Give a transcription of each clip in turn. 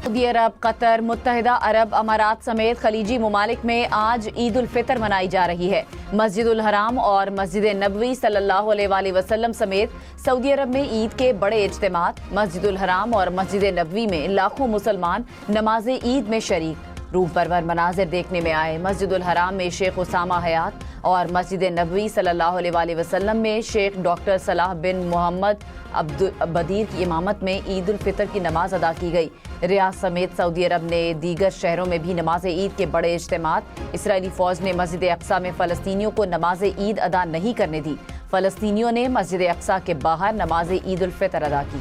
سعودی عرب، قطر، متحدہ عرب امارات سمیت خلیجی ممالک میں آج عید الفطر منائی جا رہی ہے۔ مسجد الحرام اور مسجد نبوی صلی اللہ علیہ وآلہ وسلم سمیت سعودی عرب میں عید کے بڑے اجتماعات۔ مسجد الحرام اور مسجد نبوی میں لاکھوں مسلمان نماز عید میں شریک، روح پرور مناظر دیکھنے میں آئے۔ مسجد الحرام میں شیخ اسامہ حیات اور مسجد نبوی صلی اللہ علیہ وآلہ وسلم میں شیخ ڈاکٹر صلاح بن محمد عبد بدیر کی امامت میں عید الفطر کی نماز ادا کی گئی۔ ریاض سمیت سعودی عرب نے دیگر شہروں میں بھی نماز عید کے بڑے اجتماعات۔ اسرائیلی فوج نے مسجد اقصیٰ میں فلسطینیوں کو نماز عید ادا نہیں کرنے دی۔ فلسطینیوں نے مسجد اقصیٰ کے باہر نماز عید الفطر ادا کی۔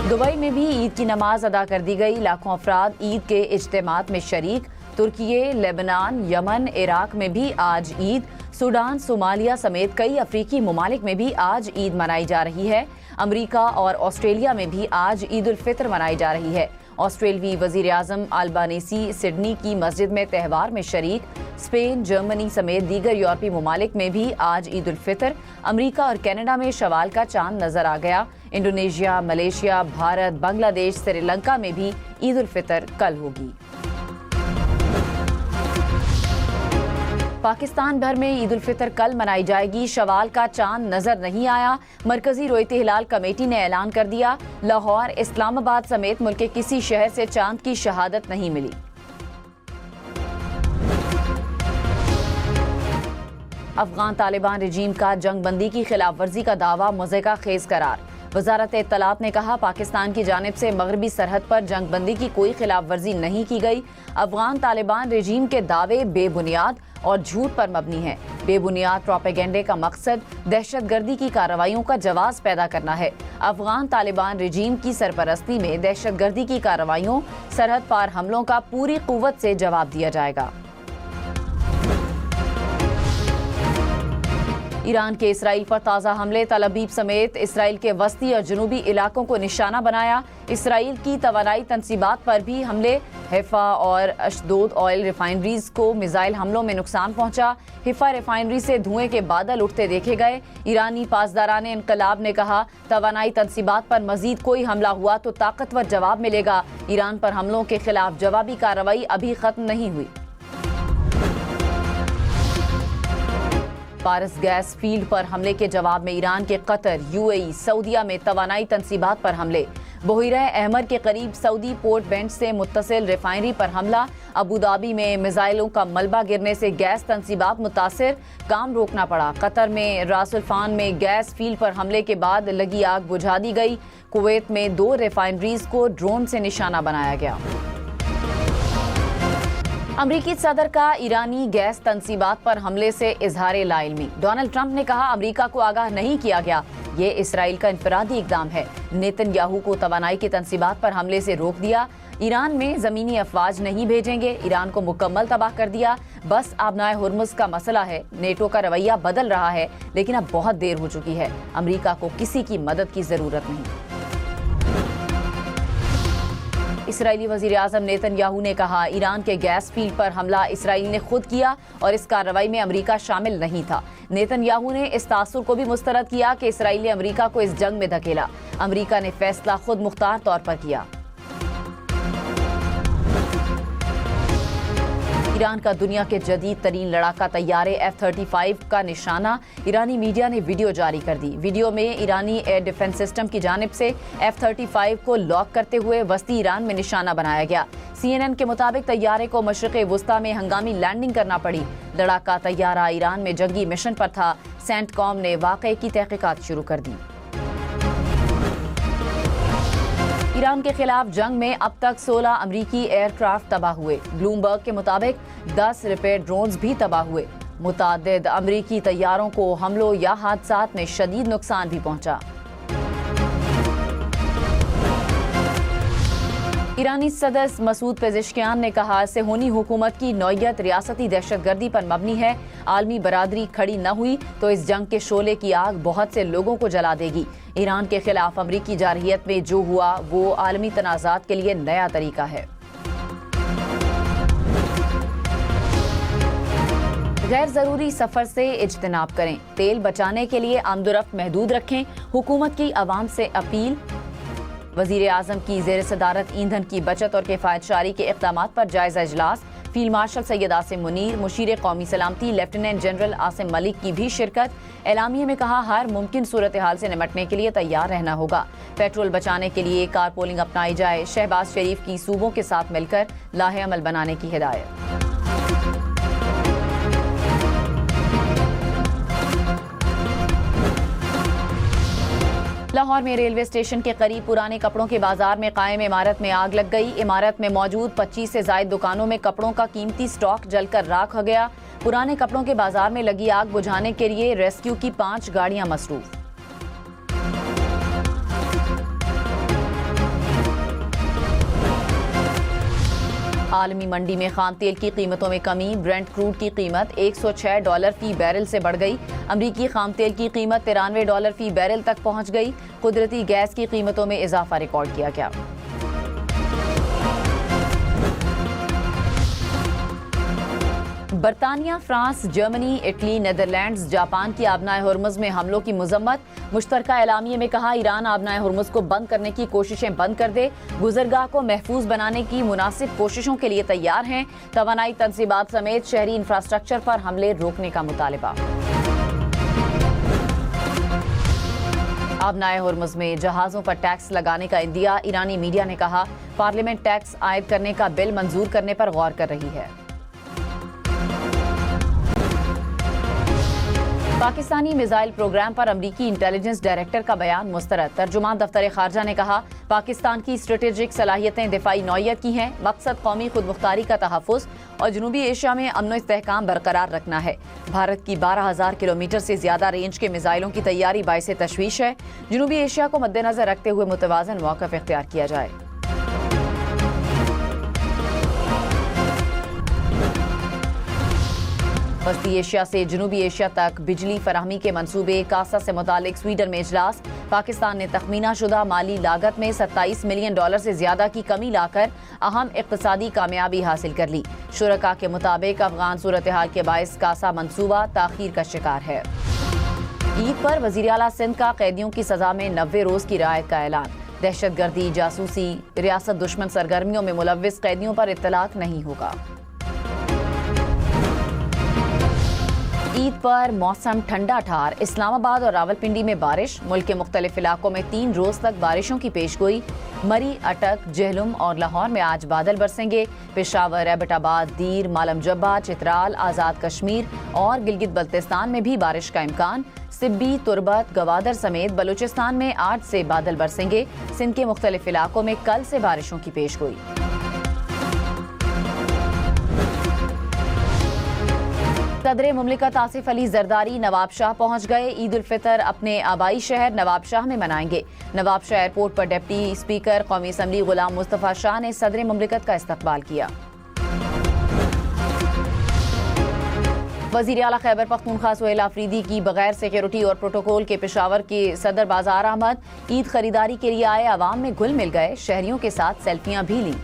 دبئی میں بھی عید کی نماز ادا کر دی گئی۔ لاکھوں افراد عید کے اجتماعات میں شریک۔ ترکیے، لیبنان، یمن، عراق میں بھی آج عید۔ سوڈان، صومالیہ سمیت کئی افریقی ممالک میں بھی آج عید منائی جا رہی ہے۔ امریکہ اور آسٹریلیا میں بھی آج عید الفطر منائی جا رہی ہے۔ آسٹریلوی وزیر اعظم البانیسی سڈنی کی مسجد میں تہوار میں شریک۔ اسپین، جرمنی سمیت دیگر یورپی ممالک میں بھی آج عید الفطر۔ امریکہ اور کینیڈا میں شوال کا چاند نظر آ گیا۔ انڈونیشیا، ملیشیا، بھارت، بنگلہ دیش، سری لنکا میں بھی عید الفطر کل ہوگی۔ پاکستان بھر میں عید الفطر کل منائی جائے گی۔ شوال کا چاند نظر نہیں آیا۔ مرکزی رؤیت ہلال کمیٹی نے اعلان کر دیا۔ لاہور، اسلام آباد سمیت ملک کے کسی شہر سے چاند کی شہادت نہیں ملی۔ افغان طالبان رجیم کا جنگ بندی کی خلاف ورزی کا دعویٰ مضحکہ خیز قرار۔ وزارت اطلاعات نے کہا پاکستان کی جانب سے مغربی سرحد پر جنگ بندی کی کوئی خلاف ورزی نہیں کی گئی۔ افغان طالبان رجیم کے دعوے بے بنیاد اور جھوٹ پر مبنی ہیں۔ بے بنیاد پروپیگنڈے کا مقصد دہشت گردی کی کارروائیوں کا جواز پیدا کرنا ہے۔ افغان طالبان رجیم کی سرپرستی میں دہشت گردی کی کارروائیوں، سرحد پار حملوں کا پوری قوت سے جواب دیا جائے گا۔ ایران کے اسرائیل پر تازہ حملے، تل ابیب سمیت اسرائیل کے وسطی اور جنوبی علاقوں کو نشانہ بنایا۔ اسرائیل کی توانائی تنصیبات پر بھی حملے۔ حیفا اور اشدود آئل ریفائنریز کو میزائل حملوں میں نقصان پہنچا۔ حیفا ریفائنری سے دھوئیں کے بادل اٹھتے دیکھے گئے۔ ایرانی پاسداران انقلاب نے کہا توانائی تنصیبات پر مزید کوئی حملہ ہوا تو طاقتور جواب ملے گا۔ ایران پر حملوں کے خلاف جوابی کارروائی ابھی ختم نہیں ہوئی۔ پارس گیس فیلڈ پر حملے کے جواب میں ایران کے قطر، UAE، سعودیہ میں توانائی تنصیبات پر حملے۔ بحیرہ احمر کے قریب سعودی پورٹ بینچ سے متصل ریفائنری پر حملہ۔ ابوظہبی میں میزائلوں کا ملبہ گرنے سے گیس تنصیبات متاثر، کام روکنا پڑا۔ قطر میں راس الفان میں گیس فیلڈ پر حملے کے بعد لگی آگ بجھا دی گئی۔ کویت میں 2 ریفائنریز کو ڈرون سے نشانہ بنایا گیا۔ امریکی صدر کا ایرانی گیس تنصیبات پر حملے سے اظہار لا علمی۔ ڈونلڈ ٹرمپ نے کہا امریکہ کو آگاہ نہیں کیا گیا، یہ اسرائیل کا انفرادی اقدام ہے۔ نیتن یاہو کو توانائی کی تنصیبات پر حملے سے روک دیا۔ ایران میں زمینی افواج نہیں بھیجیں گے، ایران کو مکمل تباہ کر دیا۔ بس آبنائے ہرمز کا مسئلہ ہے۔ نیٹو کا رویہ بدل رہا ہے لیکن اب بہت دیر ہو چکی ہے۔ امریکہ کو کسی کی مدد کی ضرورت نہیں۔ اسرائیلی وزیر اعظم نیتن یاہو نے کہا ایران کے گیس فیلڈ پر حملہ اسرائیل نے خود کیا اور اس کارروائی میں امریکہ شامل نہیں تھا۔ نیتن یاہو نے اس تاثر کو بھی مسترد کیا کہ اسرائیل نے امریکہ کو اس جنگ میں دھکیلا۔ امریکہ نے فیصلہ خود مختار طور پر کیا۔ ایران کا دنیا کے جدید ترین لڑاکا طیارے F-35 کا نشانہ، ایرانی میڈیا نے ویڈیو جاری کر دی۔ ویڈیو میں ایرانی ایئر ڈیفنس سسٹم کی جانب سے F-35 کو لاک کرتے ہوئے وسطی ایران میں نشانہ بنایا گیا۔ CNN کے مطابق طیارے کو مشرق وسطی میں ہنگامی لینڈنگ کرنا پڑی۔ لڑاکا طیارہ ایران میں جنگی مشن پر تھا۔ سینٹ کام نے واقعے کی تحقیقات شروع کر دی۔ ایران کے خلاف جنگ میں اب تک 16 امریکی ایئر کرافٹ تباہ ہوئے۔ بلومبرگ کے مطابق 10 ریپیئر ڈرونز بھی تباہ ہوئے۔ متعدد امریکی طیاروں کو حملوں یا حادثات میں شدید نقصان بھی پہنچا۔ ایرانی صدر مسعود پزشکیان نے کہا صہیونی حکومت کی نوعیت ریاستی دہشت گردی پر مبنی ہے۔ عالمی برادری کھڑی نہ ہوئی تو اس جنگ کے شعلے کی آگ بہت سے لوگوں کو جلا دے گی۔ ایران کے خلاف امریکی جارحیت میں جو ہوا وہ عالمی تنازعات کے لیے نیا طریقہ ہے۔ غیر ضروری سفر سے اجتناب کریں، تیل بچانے کے لیے آمد و رفت محدود رکھیں، حکومت کی عوام سے اپیل۔ وزیر اعظم کی زیر صدارت ایندھن کی بچت اور کفایت شاری کے اقدامات پر جائزہ اجلاس، فیلڈ مارشل سید عاصم منیر، مشیر قومی سلامتی لیفٹیننٹ جنرل عاصم ملک کی بھی شرکت۔ اعلامیے میں کہا ہر ممکن صورتحال سے نمٹنے کے لیے تیار رہنا ہوگا، پیٹرول بچانے کے لیے کار پولنگ اپنائی جائے، شہباز شریف کی صوبوں کے ساتھ مل کر لاہ عمل بنانے کی ہدایت۔ لاہور میں ریلوے اسٹیشن کے قریب پرانے کپڑوں کے بازار میں قائم عمارت میں آگ لگ گئی۔ عمارت میں موجود 25 سے زائد دکانوں میں کپڑوں کا قیمتی سٹاک جل کر راکھ ہو گیا۔ پرانے کپڑوں کے بازار میں لگی آگ بجھانے کے لیے ریسکیو کی 5 گاڑیاں مصروف۔ عالمی منڈی میں خام تیل کی قیمتوں میں کمی، برنٹ کروڈ کی قیمت $106 فی بیرل سے بڑھ گئی۔ امریکی خام تیل کی قیمت $93 فی بیرل تک پہنچ گئی۔ قدرتی گیس کی قیمتوں میں اضافہ ریکارڈ کیا گیا۔ برطانیہ، France, Germany, Italy, Netherlands, Japan کی آبنائے ہرمز میں حملوں کی مذمت۔ مشترکہ اعلامیے میں کہا ایران آبنائے ہرمز کو بند کرنے کی کوششیں بند کر دے، گزرگاہ کو محفوظ بنانے کی مناسب کوششوں کے لیے تیار ہیں۔ توانائی تنصیبات سمیت شہری انفراسٹرکچر پر حملے روکنے کا مطالبہ۔ آبنائے ہرمز میں جہازوں پر ٹیکس لگانے کا عندیہ، ایرانی میڈیا نے کہا پارلیمنٹ ٹیکس عائد کرنے کا بل منظور کرنے پر غور کر رہی ہے۔ پاکستانی میزائل پروگرام پر امریکی انٹیلیجنس ڈائریکٹر کا بیان مسترد۔ ترجمان دفتر خارجہ نے کہا پاکستان کی اسٹریٹجک صلاحیتیں دفاعی نوعیت کی ہیں، مقصد قومی خود مختاری کا تحفظ اور جنوبی ایشیا میں امن و استحکام برقرار رکھنا ہے۔ بھارت کی 12,000 کلومیٹر سے زیادہ رینج کے میزائلوں کی تیاری باعث تشویش ہے۔ جنوبی ایشیا کو مد نظر رکھتے ہوئے متوازن موقف اختیار کیا جائے۔ وسطی ایشیا سے جنوبی ایشیا تک بجلی فراہمی کے منصوبے کاسا سے متعلق سویڈن میں اجلاس۔ پاکستان نے تخمینہ شدہ مالی لاگت میں $27 ملین سے زیادہ کی کمی لا کر اہم اقتصادی کامیابی حاصل کر لی۔ شرکاء کے مطابق افغان صورتحال کے باعث کاسا منصوبہ تاخیر کا شکار ہے۔ عید پر وزیر اعلیٰ سندھ کا قیدیوں کی سزا میں 90 روز کی رعایت کا اعلان۔ دہشت گردی، جاسوسی، ریاست دشمن سرگرمیوں میں ملوث قیدیوں پر اطلاق نہیں ہوگا۔ عید پر موسم ٹھنڈا ٹھار، اسلام آباد اور راولپنڈی میں بارش، ملک کے مختلف علاقوں میں 3 روز تک بارشوں کی پیش گوئی۔ مری، اٹک، جہلم اور لاہور میں آج بادل برسیں گے۔ پشاور، ایبٹ آباد، دیر، مالم جبہ، چترال، آزاد کشمیر اور گلگت بلتستان میں بھی بارش کا امکان۔ سبی، تربت، گوادر سمیت بلوچستان میں آج سے بادل برسیں گے۔ سندھ کے مختلف علاقوں میں کل سے بارشوں کی پیش گوئی۔ صدر مملکت آصف علی زرداری نواب شاہ پہنچ گئے۔ عید الفطر اپنے آبائی شہر نواب شاہ میں منائیں گے۔ نواب شاہ ایئرپورٹ پر ڈپٹی اسپیکر قومی اسمبلی غلام مصطفیٰ شاہ نے صدر مملکت کا استقبال کیا۔ وزیر اعلیٰ خیبر پختونخوا سہیل آفریدی کی بغیر سیکیورٹی اور پروٹوکول کے پشاور کے صدر بازار آمد۔ عید خریداری کے لیے آئے عوام میں گھل مل گئے، شہریوں کے ساتھ سیلفیاں بھی لیں۔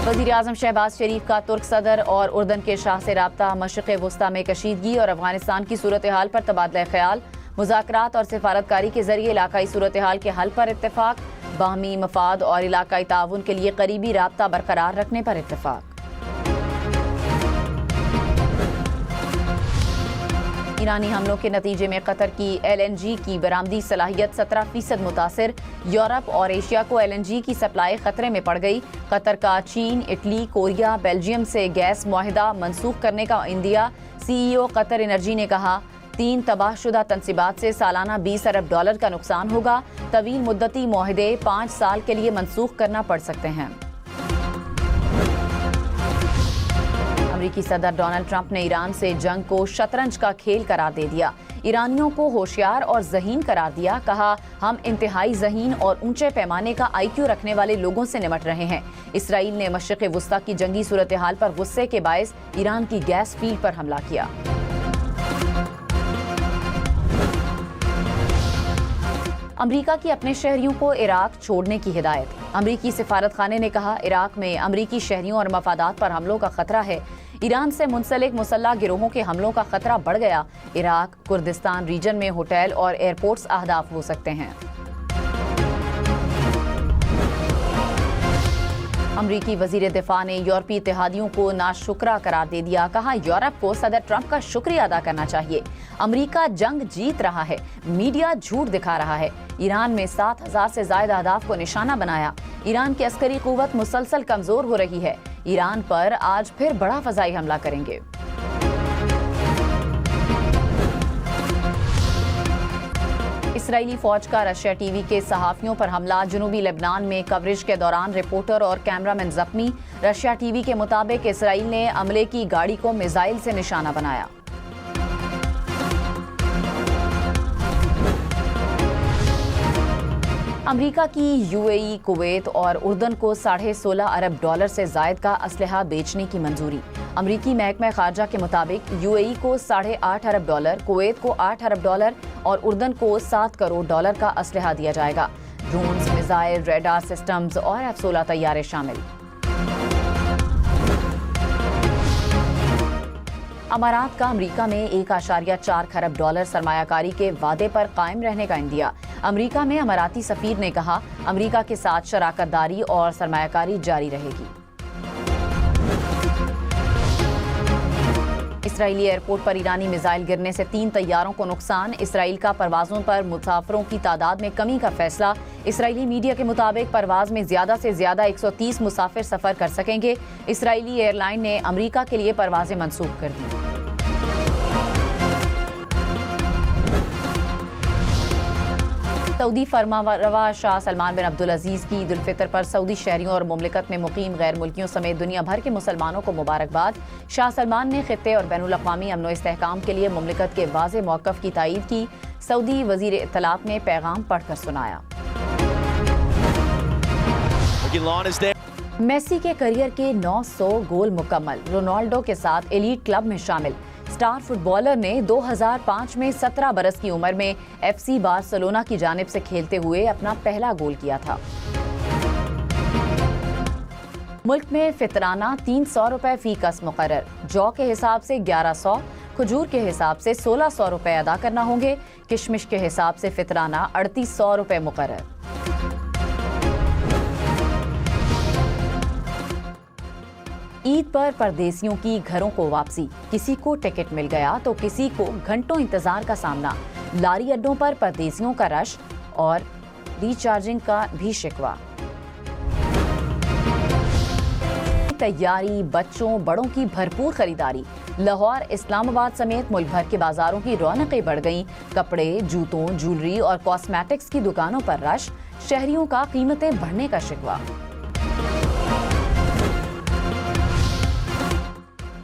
وزیر اعظم شہباز شریف کا ترک صدر اور اردن کے شاہ سے رابطہ، مشرق وسطیٰ میں کشیدگی اور افغانستان کی صورتحال پر تبادلہ خیال، مذاکرات اور سفارتکاری کے ذریعے علاقائی صورتحال کے حل پر اتفاق، باہمی مفاد اور علاقائی تعاون کے لیے قریبی رابطہ برقرار رکھنے پر اتفاق۔ ایرانی حملوں کے نتیجے میں قطر کی LNG کی برآمدی صلاحیت 17% متاثر، یورپ اور ایشیا کو LNG کی سپلائی خطرے میں پڑ گئی۔ قطر کا چین، اٹلی، کوریا، بیلجیم سے گیس معاہدہ منسوخ کرنے کا عندیہ۔ CEO قطر انرجی نے کہا 3 تباہ شدہ تنصیبات سے سالانہ $20 ارب کا نقصان ہوگا۔ طویل مدتی معاہدے 5 سال کے لیے منسوخ کرنا پڑ سکتے ہیں۔ امریکی صدر ڈونلڈ ٹرمپ نے ایران سے جنگ کو شطرنج کا کھیل قرار دے دیا، ایرانیوں کو ہوشیار اور ذہین قرار دیا، کہا ہم انتہائی ذہین اور اونچے پیمانے کا IQ رکھنے والے لوگوں سے نمٹ رہے ہیں۔ اسرائیل نے مشرق وسطیٰ کی جنگی صورتحال پر غصے کے باعث ایران کی گیس فیلڈ پر حملہ کیا۔ امریکہ کی اپنے شہریوں کو عراق چھوڑنے کی ہدایت۔ امریکی سفارت خانے نے کہا عراق میں امریکی شہریوں اور مفادات پر حملوں کا خطرہ ہے۔ ایران سے منسلک مسلح گروہوں کے حملوں کا خطرہ بڑھ گیا، عراق کردستان ریجن میں ہوٹل اور ایئرپورٹس اہداف ہو سکتے ہیں۔ امریکی وزیر دفاع نے یورپی اتحادیوں کو ناشکرا قرار دے دیا، کہا یورپ کو صدر ٹرمپ کا شکریہ ادا کرنا چاہیے۔ امریکہ جنگ جیت رہا ہے، میڈیا جھوٹ دکھا رہا ہے۔ ایران میں 7,000 سے زائد اہداف کو نشانہ بنایا۔ ایران کی عسکری قوت مسلسل کمزور ہو رہی ہے، ایران پر آج پھر بڑا فضائی حملہ کریں گے۔ اسرائیلی فوج کا رشیا ٹی وی کے صحافیوں پر حملہ، جنوبی لبنان میں کوریج کے دوران رپورٹر اور کیمرہ مین زخمی۔ رشیا ٹی وی کے مطابق اسرائیل نے عملے کی گاڑی کو میزائل سے نشانہ بنایا۔ امریکہ کی یو اے ای، کویت اور اردن کو $16.5 ارب سے زائد کا اسلحہ بیچنے کی منظوری۔ امریکی محکمہ خارجہ کے مطابق یو اے ای کو $8.5 ارب، کویت کو $8 ارب اور اردن کو $7 کروڑ کا اسلحہ دیا جائے گا۔ ڈرونز، میزائل، ریڈار سسٹمز اور F-16 طیارے شامل۔ امارات کا امریکہ میں $1.4 کھرب سرمایہ کاری کے وعدے پر قائم رہنے کا عندیہ۔ امریکہ میں اماراتی سفیر نے کہا امریکہ کے ساتھ شراکت داری اور سرمایہ کاری جاری رہے گی۔ اسرائیلی ایئرپورٹ پر ایرانی میزائل گرنے سے 3 طیاروں کو نقصان۔ اسرائیل کا پروازوں پر مسافروں کی تعداد میں کمی کا فیصلہ۔ اسرائیلی میڈیا کے مطابق پرواز میں زیادہ سے زیادہ 130 مسافر سفر کر سکیں گے۔ اسرائیلی ایئر لائن نے امریکہ کے لیے پروازیں منسوخ کر دیں۔ سعودی فرمانروا شاہ سلمان بن عبدالعزیز کی عید الفطر پر سعودی شہریوں اور مملکت میں مقیم غیر ملکیوں سمیت دنیا بھر کے مسلمانوں کو مبارکباد۔ شاہ سلمان نے خطے اور بین الاقوامی امن و استحکام کے لیے مملکت کے واضح موقف کی تائید کی۔ سعودی وزیر اطلاعات نے پیغام پڑھ کر سنایا۔ میسی کے کیریئر کے 900 گول مکمل، رونالڈو کے ساتھ ایلیٹ کلب میں شامل۔ سٹار فٹبالر نے 2005 میں 17 برس کی عمر میں ایف سی بارسلونا کی جانب سے کھیلتے ہوئے اپنا پہلا گول کیا تھا۔ ملک میں فطرانہ $300 فی کس مقرر، جو کے حساب سے 1100، کھجور کے حساب سے $1600 ادا کرنا ہوں گے۔ کشمش کے حساب سے فطرانہ $3800 مقرر۔ عید پر پردیسیوں کی گھروں کو واپسی، کسی کو ٹکٹ مل گیا تو کسی کو گھنٹوں انتظار کا سامنا۔ لاری اڈوں پر پردیسیوں کا رش اور ریچارجنگ کا بھی شکوہ۔ تیاری، بچوں بڑوں کی بھرپور خریداری۔ لاہور، اسلام آباد سمیت ملک بھر کے بازاروں کی رونقیں بڑھ گئیں۔ کپڑے، جوتوں، جولری اور کاسمیٹکس کی دکانوں پر رش، شہریوں کا قیمتیں بڑھنے کا شکوہ۔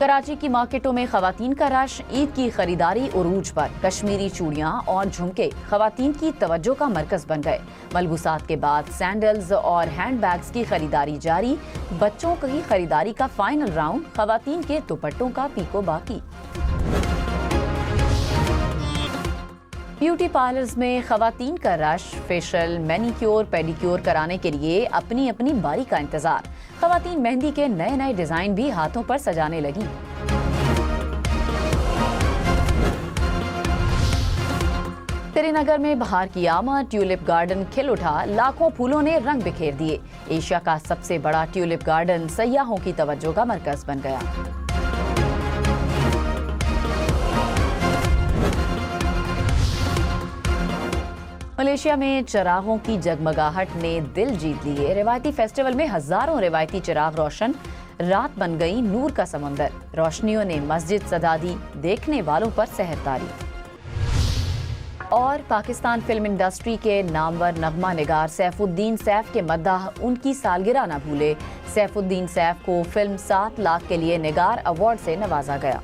کراچی کی مارکیٹوں میں خواتین کا رش، عید کی خریداری عروج پر۔ کشمیری چوڑیاں اور جھمکے خواتین کی توجہ کا مرکز بن گئے۔ ملبوسات کے بعد سینڈلز اور ہینڈ بیگز کی خریداری جاری۔ بچوں کی خریداری کا فائنل راؤنڈ، خواتین کے دوپٹوں کا پیکو باقی۔ بیوٹی پارلرز میں خواتین کا رش، فیشل، مینیکیور، پیڈیکیور کرانے کے لیے اپنی اپنی باری کا انتظار۔ خواتین مہندی کے نئے نئے ڈیزائن بھی ہاتھوں پر سجانے لگیں۔ سری نگر میں بہار کی آمد، ٹیولپ گارڈن کھل اٹھا، لاکھوں پھولوں نے رنگ بکھیر دیے۔ ایشیا کا سب سے بڑا ٹیولپ گارڈن سیاحوں کی توجہ کا مرکز بن گیا۔ ملیشیا میں چراغوں کی جگمگاہٹ نے دل جیت لیے۔ روایتی فیسٹیول میں ہزاروں روایتی چراغ روشن، رات بن گئی نور کا سمندر۔ روشنیوں نے مسجد سجا دی، دیکھنے والوں پر سحر تاری۔ اور پاکستان فلم انڈسٹری کے نامور نغمہ نگار سیف الدین سیف کے مداح ان کی سالگرہ نہ بھولے۔ سیف الدین سیف کو فلم 7 لاکھ کے لیے نگار ایوارڈ سے نوازا گیا۔